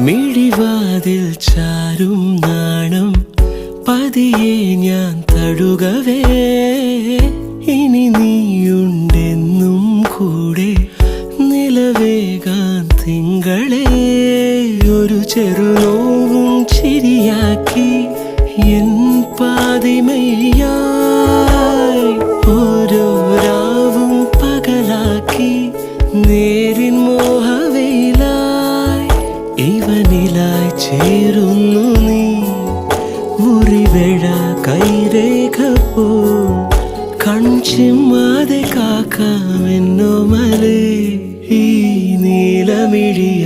മിഴിവാതിൽ ചാരും നാണം പതിയെ ഞാൻ തഴുകവേ ഇനി നീയുണ്ടെന്നും കൂടെ നിലവേകാൻ തിങ്കളെ ഒരു ചെറുനോവും ചിരിയാക്കി എൻ പാതിമയായി ഓരോ രാവും പകലാക്കി നേരിൻ മോഹവയിലായി ഇവനിലായി ചേരുന്നു നീ മുറിവേഴ കൈരേഖ പോ കൺചിമ്മാതെ കാക്കാമെന്നോ മലേ ഈ നീലമിഴിയ